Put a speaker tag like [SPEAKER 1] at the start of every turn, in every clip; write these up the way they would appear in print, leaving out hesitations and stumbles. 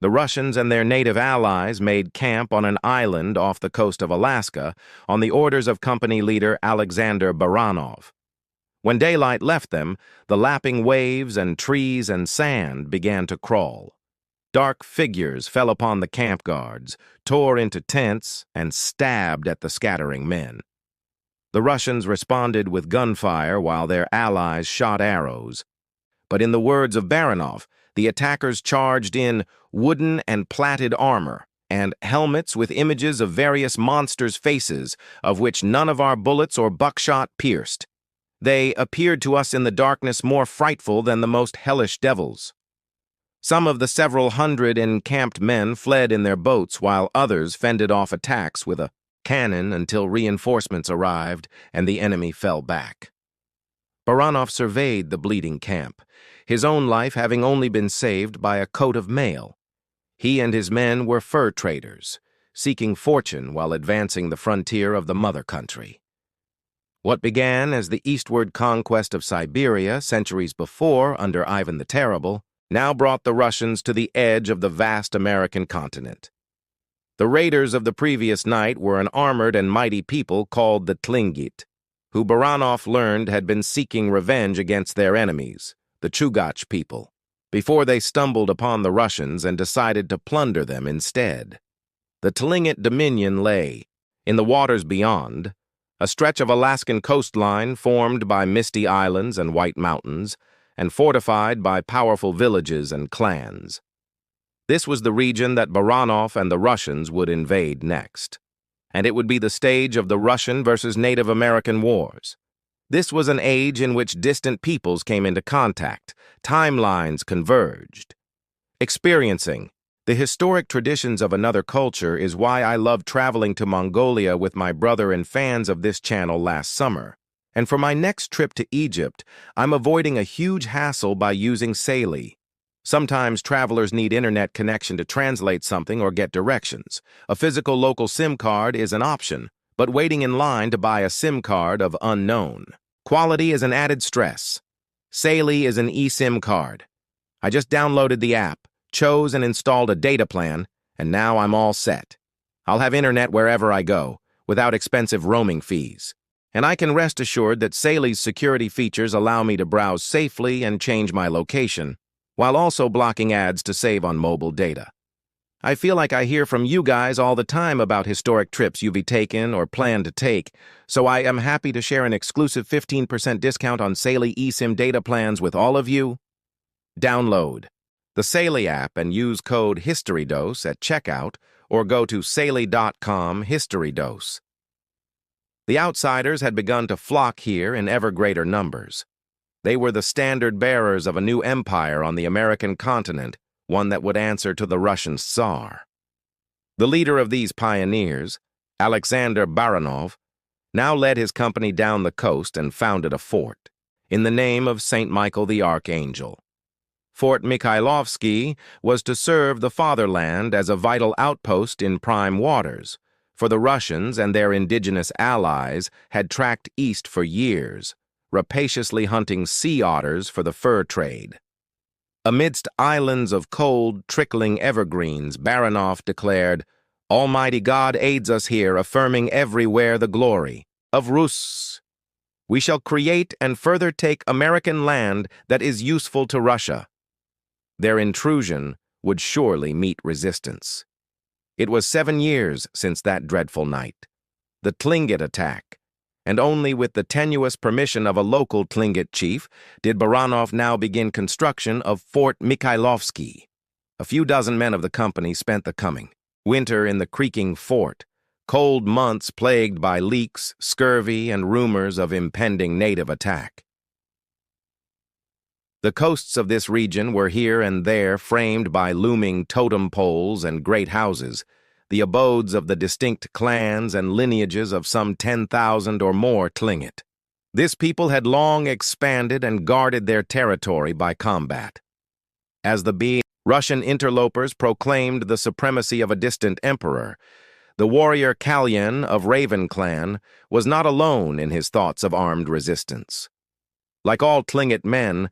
[SPEAKER 1] The Russians and their native allies made camp on an island off the coast of Alaska on the orders of company leader Alexander Baranov. When daylight left them, the lapping waves and trees and sand began to crawl. Dark figures fell upon the camp guards, tore into tents, and stabbed at the scattering men. The Russians responded with gunfire while their allies shot arrows. But in the words of Baranov, the attackers charged in wooden and plaited armor and helmets with images of various monsters' faces, of which none of our bullets or buckshot pierced. They appeared to us in the darkness more frightful than the most hellish devils. Some of the several hundred encamped men fled in their boats, while others fended off attacks with a cannon until reinforcements arrived and the enemy fell back. Baranov surveyed the bleeding camp, his own life having only been saved by a coat of mail. He and his men were fur traders, seeking fortune while advancing the frontier of the mother country. What began as the eastward conquest of Siberia centuries before under Ivan the Terrible now brought the Russians to the edge of the vast American continent. The raiders of the previous night were an armored and mighty people called the Tlingit, who Baranov learned had been seeking revenge against their enemies, the Chugach people, before they stumbled upon the Russians and decided to plunder them instead. The Tlingit dominion lay, in the waters beyond, a stretch of Alaskan coastline formed by misty islands and white mountains, and fortified by powerful villages and clans. This was the region that Baranov and the Russians would invade next, and it would be the stage of the Russian versus Native American wars. This was an age in which distant peoples came into contact, timelines converged. Experiencing the historic traditions of another culture is why I loved traveling to Mongolia with my brother and fans of this channel last summer. And for my next trip to Egypt, I'm avoiding a huge hassle by using Sali. Sometimes travelers need internet connection to translate something or get directions. A physical local SIM card is an option, but waiting in line to buy a SIM card of unknown. Quality is an added stress. Sali is an eSIM card. I just downloaded the app, chose and installed a data plan, and now I'm all set. I'll have internet wherever I go, without expensive roaming fees. And I can rest assured that Sali's security features allow me to browse safely and change my location, while also blocking ads to save on mobile data. I feel like I hear from you guys all the time about historic trips you've taken or plan to take, so I am happy to share an exclusive 15% discount on Sali eSIM data plans with all of you. Download the Sali app and use code HISTORYDOSE at checkout, or go to sali.com/HistoryDose. The outsiders had begun to flock here in ever greater numbers. They were the standard bearers of a new empire on the American continent, one that would answer to the Russian Tsar. The leader of these pioneers, Alexander Baranov, now led his company down the coast and founded a fort, in the name of St. Michael the Archangel. Fort Mikhailovsky was to serve the fatherland as a vital outpost in prime waters, for the Russians and their indigenous allies had tracked east for years, rapaciously hunting sea otters for the fur trade. Amidst islands of cold, trickling evergreens, Baranov declared, "Almighty God aids us here, affirming everywhere the glory of Rus. We shall create and further take American land that is useful to Russia." Their intrusion would surely meet resistance. It was 7 years since that dreadful night, the Tlingit attack, and only with the tenuous permission of a local Tlingit chief did Baranov now begin construction of Fort Mikhailovsky. A few dozen men of the company spent the coming winter in the creaking fort, cold months plagued by leaks, scurvy, and rumors of impending native attack. The coasts of this region were here and there framed by looming totem poles and great houses, the abodes of the distinct clans and lineages of some 10,000 or more Tlingit. This people had long expanded and guarded their territory by combat. As the Russian interlopers proclaimed the supremacy of a distant emperor, the warrior Kalyan of Raven clan was not alone in his thoughts of armed resistance. Like all Tlingit men,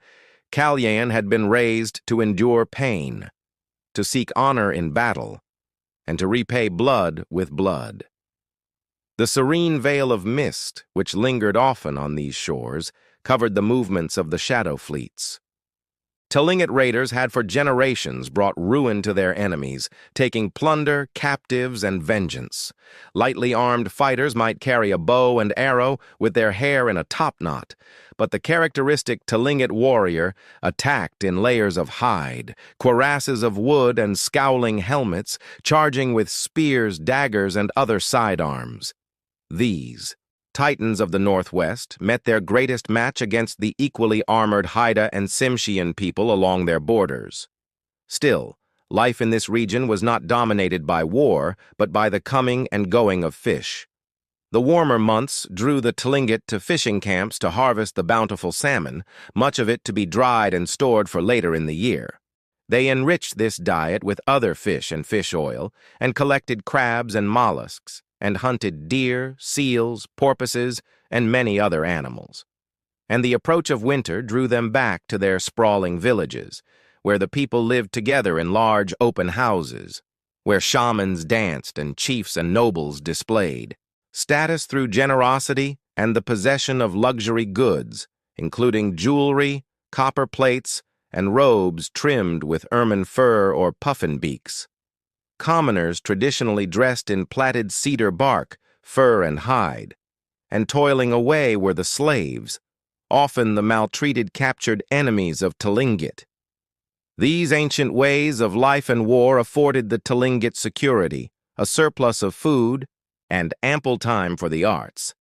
[SPEAKER 1] Kalyan had been raised to endure pain, to seek honor in battle, and to repay blood with blood. The serene veil of mist, which lingered often on these shores, covered the movements of the shadow fleets. Tlingit raiders had for generations brought ruin to their enemies, taking plunder, captives, and vengeance. Lightly armed fighters might carry a bow and arrow with their hair in a topknot, but the characteristic Tlingit warrior attacked in layers of hide, cuirasses of wood, and scowling helmets, charging with spears, daggers, and other sidearms. These, Titans of the Northwest, met their greatest match against the equally armored Haida and Tsimshian people along their borders. Still, life in this region was not dominated by war, but by the coming and going of fish. The warmer months drew the Tlingit to fishing camps to harvest the bountiful salmon, much of it to be dried and stored for later in the year. They enriched this diet with other fish and fish oil, and collected crabs and mollusks, and hunted deer, seals, porpoises, and many other animals. And the approach of winter drew them back to their sprawling villages, where the people lived together in large open houses, where shamans danced and chiefs and nobles displayed status through generosity and the possession of luxury goods, including jewelry, copper plates, and robes trimmed with ermine fur or puffin beaks. Commoners traditionally dressed in plaited cedar bark, fur, and hide, and toiling away were the slaves, often the maltreated captured enemies of Tlingit. These ancient ways of life and war afforded the Tlingit security, a surplus of food, and ample time for the arts.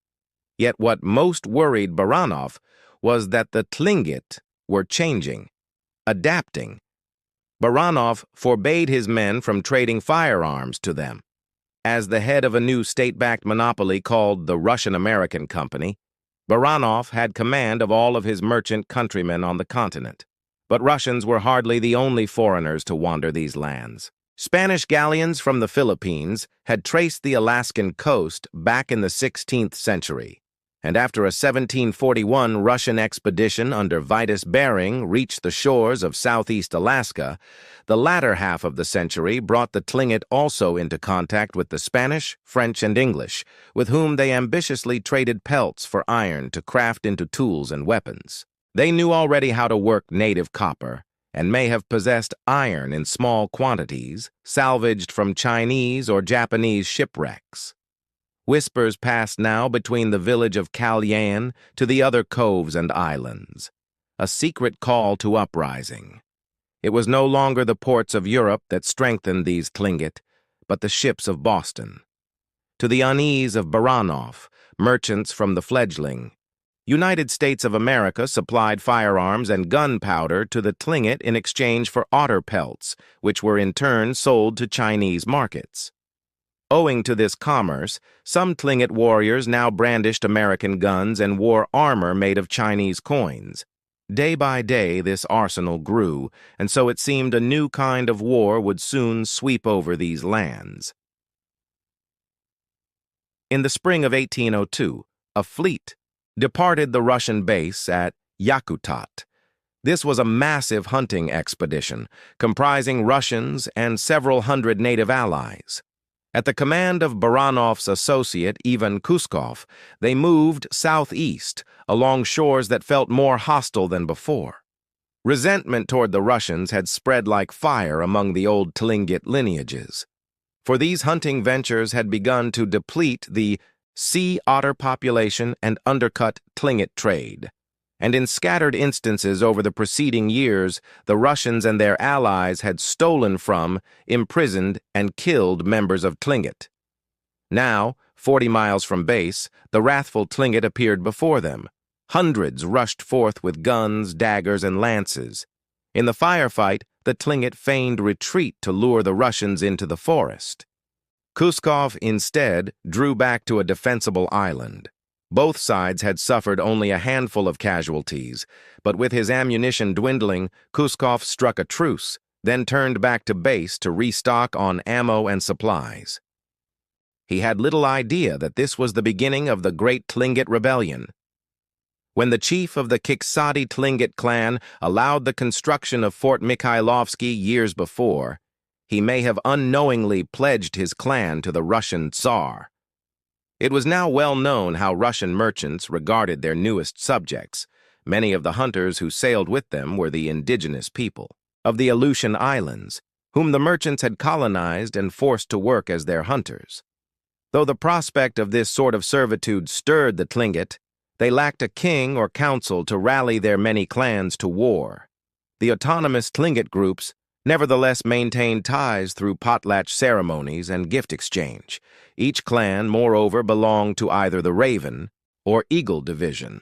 [SPEAKER 1] Yet what most worried Baranov was that the Tlingit were changing, adapting. Baranov forbade his men from trading firearms to them. As the head of a new state-backed monopoly called the Russian-American Company, Baranov had command of all of his merchant countrymen on the continent. But Russians were hardly the only foreigners to wander these lands. Spanish galleons from the Philippines had traced the Alaskan coast back in the 16th century, and after a 1741 Russian expedition under Vitus Bering reached the shores of southeast Alaska, the latter half of the century brought the Tlingit also into contact with the Spanish, French, and English, with whom they ambitiously traded pelts for iron to craft into tools and weapons. They knew already how to work native copper, and may have possessed iron in small quantities, salvaged from Chinese or Japanese shipwrecks. Whispers passed now between the village of Kalyan to the other coves and islands, a secret call to uprising. It was no longer the ports of Europe that strengthened these Tlingit, but the ships of Boston. To the unease of Baranov, merchants from the fledgling, United States of America supplied firearms and gunpowder to the Tlingit in exchange for otter pelts, which were in turn sold to Chinese markets. Owing to this commerce, some Tlingit warriors now brandished American guns and wore armor made of Chinese coins. Day by day, this arsenal grew, and so it seemed a new kind of war would soon sweep over these lands. In the spring of 1802, a fleet departed the Russian base at Yakutat. This was a massive hunting expedition, comprising Russians and several hundred native allies. At the command of Baranov's associate, Ivan Kuskov, they moved southeast, along shores that felt more hostile than before. Resentment toward the Russians had spread like fire among the old Tlingit lineages, for these hunting ventures had begun to deplete the sea otter population and undercut Tlingit trade. And in scattered instances over the preceding years, the Russians and their allies had stolen from, imprisoned, and killed members of Tlingit. Now, 40 miles from base, the wrathful Tlingit appeared before them. Hundreds rushed forth with guns, daggers, and lances. In the firefight, the Tlingit feigned retreat to lure the Russians into the forest. Kuskov, instead, drew back to a defensible island. Both sides had suffered only a handful of casualties, but with his ammunition dwindling, Kuskov struck a truce, then turned back to base to restock on ammo and supplies. He had little idea that this was the beginning of the Great Tlingit Rebellion. When the chief of the Kiksadi Tlingit clan allowed the construction of Fort Mikhailovsky years before, he may have unknowingly pledged his clan to the Russian Tsar. It was now well known how Russian merchants regarded their newest subjects. Many of the hunters who sailed with them were the indigenous people of the Aleutian Islands, whom the merchants had colonized and forced to work as their hunters. Though the prospect of this sort of servitude stirred the Tlingit, they lacked a king or council to rally their many clans to war. The autonomous Tlingit groups nevertheless maintained ties through potlatch ceremonies and gift exchange. Each clan, moreover, belonged to either the Raven or Eagle division.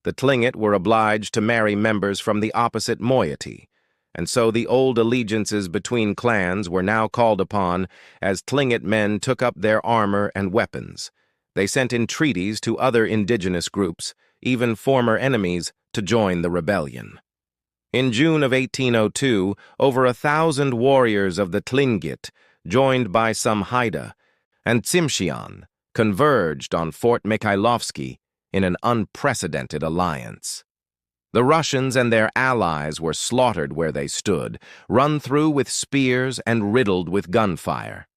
[SPEAKER 1] The Tlingit were obliged to marry members from the opposite moiety, and so the old allegiances between clans were now called upon as Tlingit men took up their armor and weapons. They sent entreaties to other indigenous groups, even former enemies, to join the rebellion. In June of 1802, over 1,000 warriors of the Tlingit, joined by some Haida and Tsimshian, converged on Fort Mikhailovsky in an unprecedented alliance. The Russians and their allies were slaughtered where they stood, run through with spears and riddled with gunfire.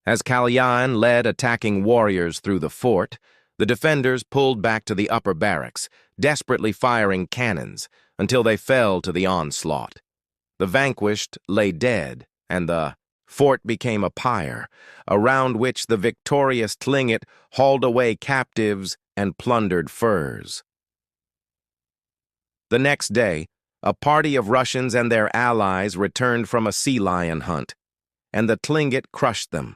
[SPEAKER 1] As Kalyan led attacking warriors through the fort, the defenders pulled back to the upper barracks, desperately firing cannons until they fell to the onslaught. The vanquished lay dead, and the fort became a pyre, around which the victorious Tlingit hauled away captives and plundered furs. The next day, a party of Russians and their allies returned from a sea lion hunt, and the Tlingit crushed them.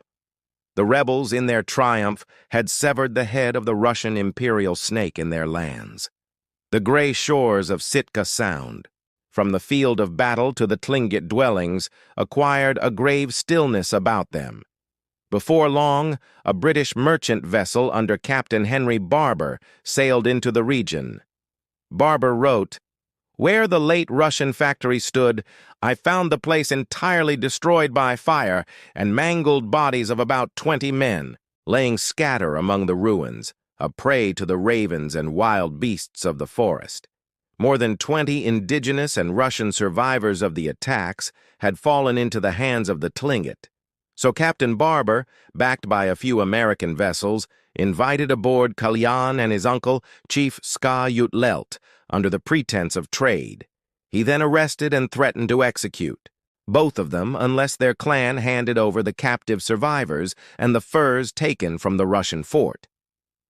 [SPEAKER 1] The rebels, in their triumph, had severed the head of the Russian imperial snake in their lands. The gray shores of Sitka Sound, from the field of battle to the Tlingit dwellings, acquired a grave stillness about them. Before long, a British merchant vessel under Captain Henry Barber sailed into the region. Barber wrote, "Where the late Russian factory stood, I found the place entirely destroyed by fire and mangled bodies of about 20 men, laying scatter among the ruins, a prey to the ravens and wild beasts of the forest. More than 20 indigenous and Russian survivors of the attacks had fallen into the hands of the Tlingit. So Captain Barber, backed by a few American vessels, invited aboard Kalyan and his uncle, Chief Ska Utlelt, under the pretense of trade. He then arrested and threatened to execute both of them unless their clan handed over the captive survivors and the furs taken from the Russian fort.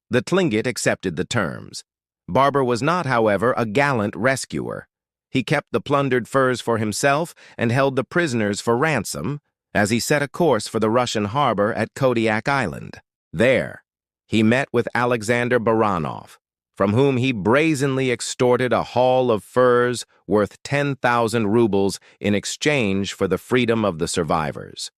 [SPEAKER 1] The Tlingit accepted the terms. Barber was not, however, a gallant rescuer. He kept the plundered furs for himself and held the prisoners for ransom, as he set a course for the Russian harbor at Kodiak Island. There, he met with Alexander Baranov, from whom he brazenly extorted a haul of furs worth 10,000 rubles in exchange for the freedom of the survivors.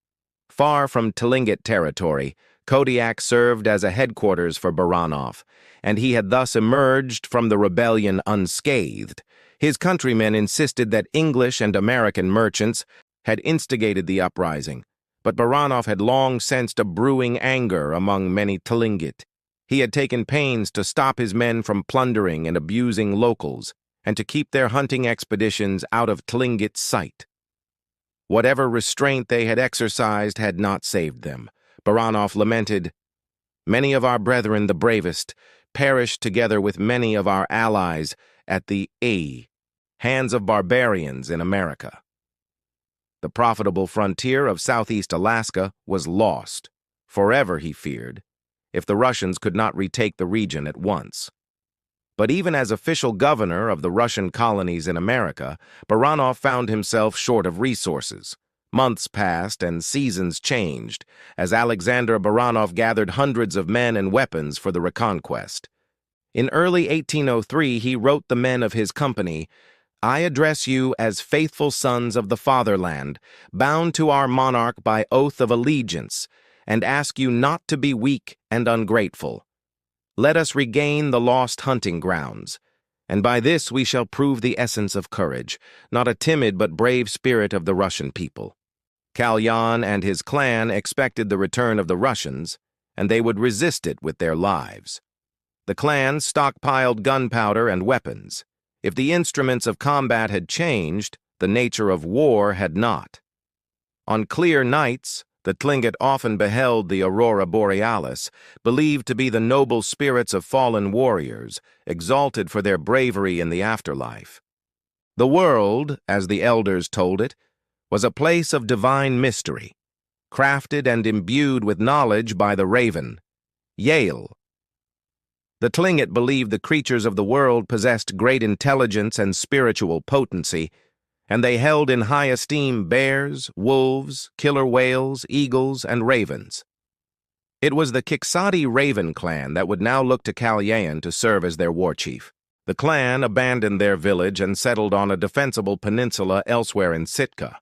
[SPEAKER 1] Far from Tlingit territory, Kodiak served as a headquarters for Baranov, and he had thus emerged from the rebellion unscathed. His countrymen insisted that English and American merchants had instigated the uprising, but Baranov had long sensed a brewing anger among many Tlingit. He had taken pains to stop his men from plundering and abusing locals, and to keep their hunting expeditions out of Tlingit sight. Whatever restraint they had exercised had not saved them. Baranov lamented, "Many of our brethren, the bravest, perished together with many of our allies at the hands of barbarians in America." The profitable frontier of southeast Alaska was lost, forever he feared, if the Russians could not retake the region at once. But even as official governor of the Russian colonies in America, Baranov found himself short of resources. Months passed and seasons changed as Alexander Baranov gathered hundreds of men and weapons for the reconquest. In early 1803, he wrote the men of his company, "I address you as faithful sons of the fatherland, bound to our monarch by oath of allegiance, and ask you not to be weak and ungrateful. Let us regain the lost hunting grounds, and by this we shall prove the essence of courage, not a timid but brave spirit of the Russian people." Kalyan and his clan expected the return of the Russians, and they would resist it with their lives. The clan stockpiled gunpowder and weapons. If the instruments of combat had changed, the nature of war had not. On clear nights, the Tlingit often beheld the aurora borealis, believed to be the noble spirits of fallen warriors, exalted for their bravery in the afterlife. The world, as the elders told it, was a place of divine mystery, crafted and imbued with knowledge by the raven, Yale. The Tlingit believed the creatures of the world possessed great intelligence and spiritual potency, and they held in high esteem bears, wolves, killer whales, eagles, and ravens. It was the Kiksadi Raven clan that would now look to Kalyan to serve as their war chief. The clan abandoned their village and settled on a defensible peninsula elsewhere in Sitka.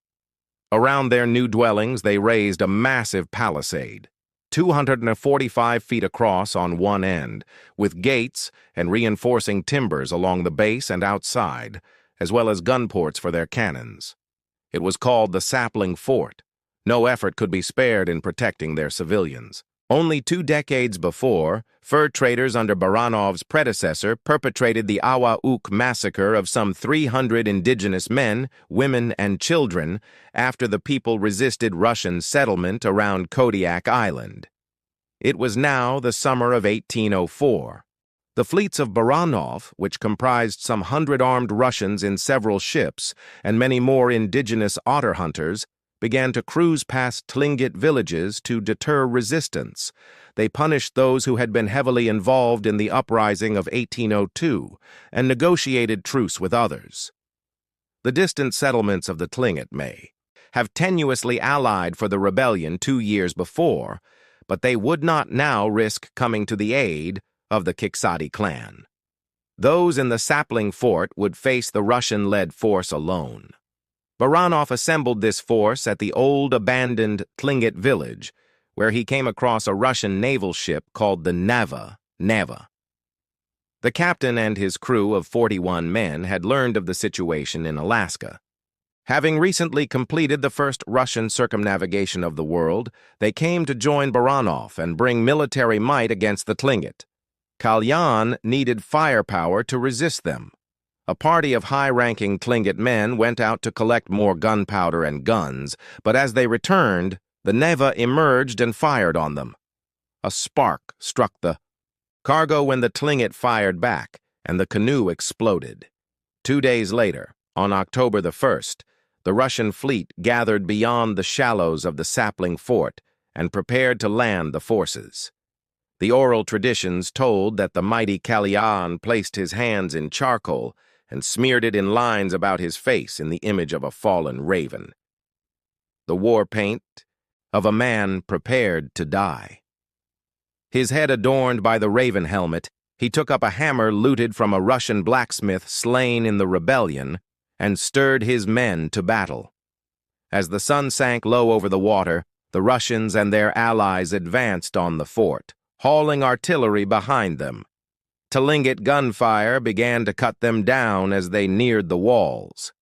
[SPEAKER 1] Around their new dwellings, they raised a massive palisade, 245 feet across on one end, with gates and reinforcing timbers along the base and outside, as well as gun ports for their cannons. It was called the Sapling Fort. No effort could be spared in protecting their civilians. Only 2 decades before, fur traders under Baranov's predecessor perpetrated the Awa-Uk massacre of some 300 indigenous men, women, and children after the people resisted Russian settlement around Kodiak Island. It was now the summer of 1804. The fleets of Baranov, which comprised some 100 armed Russians in several ships and many more indigenous otter hunters, began to cruise past Tlingit villages to deter resistance. They punished those who had been heavily involved in the uprising of 1802 and negotiated truce with others. The distant settlements of the Tlingit may have tenuously allied for the rebellion 2 years before, but they would not now risk coming to the aid of the Kiksadi clan. Those in the Sapling Fort would face the Russian-led force alone. Baranov assembled this force at the old abandoned Tlingit village, where he came across a Russian naval ship called the Neva. The captain and his crew of 41 men had learned of the situation in Alaska. Having recently completed the first Russian circumnavigation of the world, they came to join Baranov and bring military might against the Tlingit. Kalyan needed firepower to resist them. A party of high-ranking Tlingit men went out to collect more gunpowder and guns, but as they returned, the Neva emerged and fired on them. A spark struck the cargo when the Tlingit fired back, and the canoe exploded. 2 days later, on October the 1st, the Russian fleet gathered beyond the shallows of the Sapling Fort and prepared to land the forces. The oral traditions told that the mighty Kalyan placed his hands in charcoal and smeared it in lines about his face in the image of a fallen raven. The war paint of a man prepared to die. His head adorned by the raven helmet, he took up a hammer looted from a Russian blacksmith slain in the rebellion and stirred his men to battle. As the sun sank low over the water, the Russians and their allies advanced on the fort, hauling artillery behind them. Tlingit gunfire began to cut them down as they neared the walls.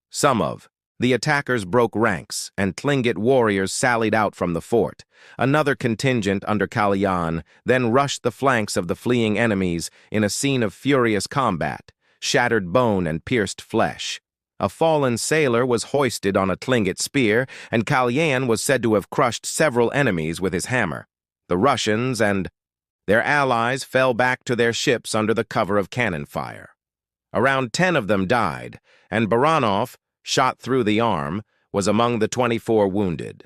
[SPEAKER 1] Some of the attackers broke ranks, and Tlingit warriors sallied out from the fort. Another contingent under Kalyan then rushed the flanks of the fleeing enemies in a scene of furious combat, shattered bone and pierced flesh. A fallen sailor was hoisted on a Tlingit spear, and Kalyan was said to have crushed several enemies with his hammer. The Russians and their allies fell back to their ships under the cover of cannon fire. Around 10 of them died, and Baranov, shot through the arm, was among the 24 wounded.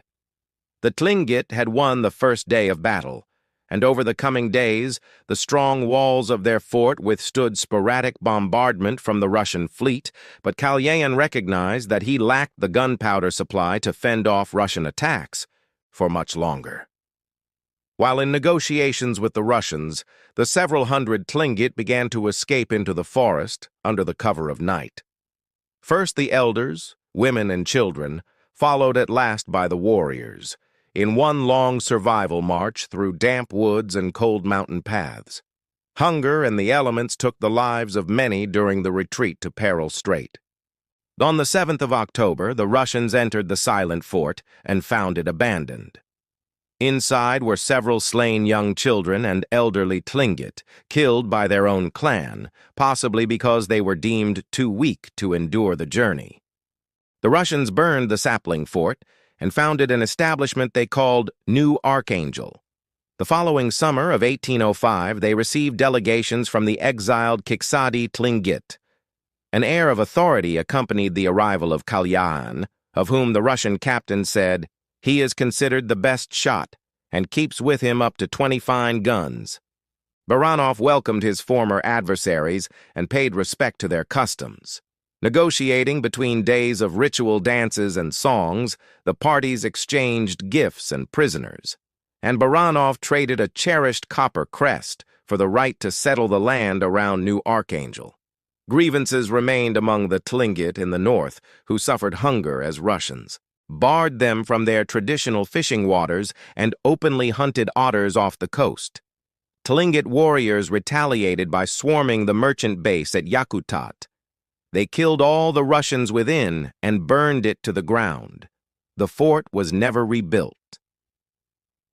[SPEAKER 1] The Tlingit had won the first day of battle, and over the coming days, the strong walls of their fort withstood sporadic bombardment from the Russian fleet, but Kalyan recognized that he lacked the gunpowder supply to fend off Russian attacks for much longer. While in negotiations with the Russians, the several hundred Tlingit began to escape into the forest under the cover of night. First the elders, women and children, followed at last by the warriors, in one long survival march through damp woods and cold mountain paths. Hunger and the elements took the lives of many during the retreat to Peril Strait. On the 7th of October, the Russians entered the silent fort and found it abandoned. Inside were several slain young children and elderly Tlingit, killed by their own clan, possibly because they were deemed too weak to endure the journey. The Russians burned the Sapling Fort, and founded an establishment they called New Archangel. The following summer of 1805, they received delegations from the exiled Kiksadi Tlingit. An air of authority accompanied the arrival of Kalyan, of whom the Russian captain said, "He is considered the best shot, and keeps with him up to 20 fine guns." Baranov welcomed his former adversaries and paid respect to their customs. Negotiating between days of ritual dances and songs, the parties exchanged gifts and prisoners, and Baranov traded a cherished copper crest for the right to settle the land around New Archangel. Grievances remained among the Tlingit in the north, who suffered hunger as Russians barred them from their traditional fishing waters and openly hunted otters off the coast. Tlingit warriors retaliated by swarming the merchant base at Yakutat. They killed all the Russians within and burned it to the ground. The fort was never rebuilt.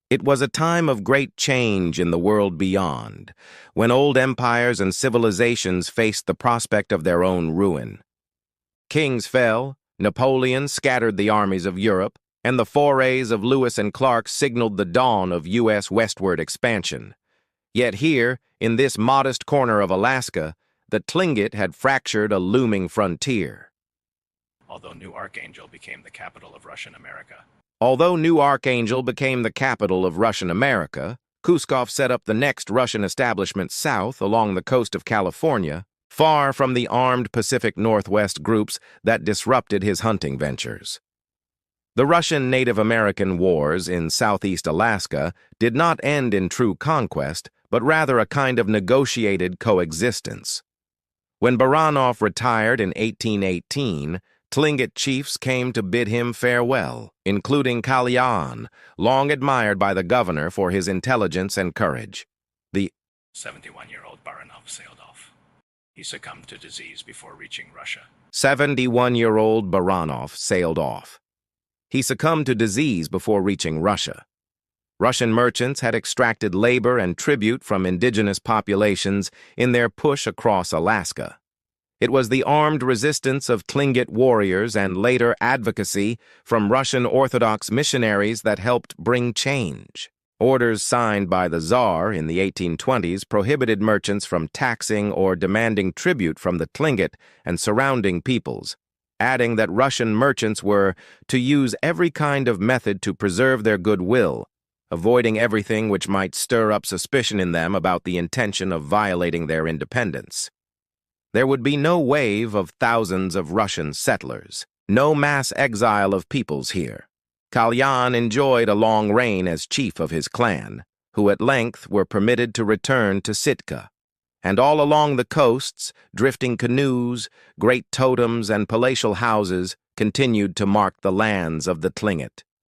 [SPEAKER 1] It was a time of great change in the world beyond, when old empires and civilizations faced the prospect of their own ruin. Kings fell, Napoleon scattered the armies of Europe, and the forays of Lewis and Clark signaled the dawn of U.S. westward expansion. Yet here, in this modest corner of Alaska, the Tlingit had fractured a looming frontier.
[SPEAKER 2] Although New Archangel became the capital of Russian America.
[SPEAKER 1] Kuskov set up the next Russian establishment south along the coast of California, far from the armed Pacific Northwest groups that disrupted his hunting ventures. The Russian Native American wars in southeast Alaska did not end in true conquest, but rather a kind of negotiated coexistence. When Baranov retired in 1818, Tlingit chiefs came to bid him farewell, including Kalyan, long admired by the governor for his intelligence and courage. The
[SPEAKER 2] 71-year-old Baranov sailed off. He succumbed to disease before reaching Russia.
[SPEAKER 1] 71-year-old Baranov sailed off. He succumbed to disease before reaching Russia. Russian merchants had extracted labor and tribute from indigenous populations in their push across Alaska. It was the armed resistance of Tlingit warriors and later advocacy from Russian Orthodox missionaries that helped bring change. Orders signed by the Tsar in the 1820s prohibited merchants from taxing or demanding tribute from the Tlingit and surrounding peoples, adding that Russian merchants were to use every kind of method to preserve their goodwill, avoiding everything which might stir up suspicion in them about the intention of violating their independence. There would be no wave of thousands of Russian settlers, no mass exile of peoples here. Kalyan enjoyed a long reign as chief of his clan, who at length were permitted to return to Sitka. And all along the coasts, drifting canoes, great totems, and palatial houses continued to mark the lands of the Tlingit.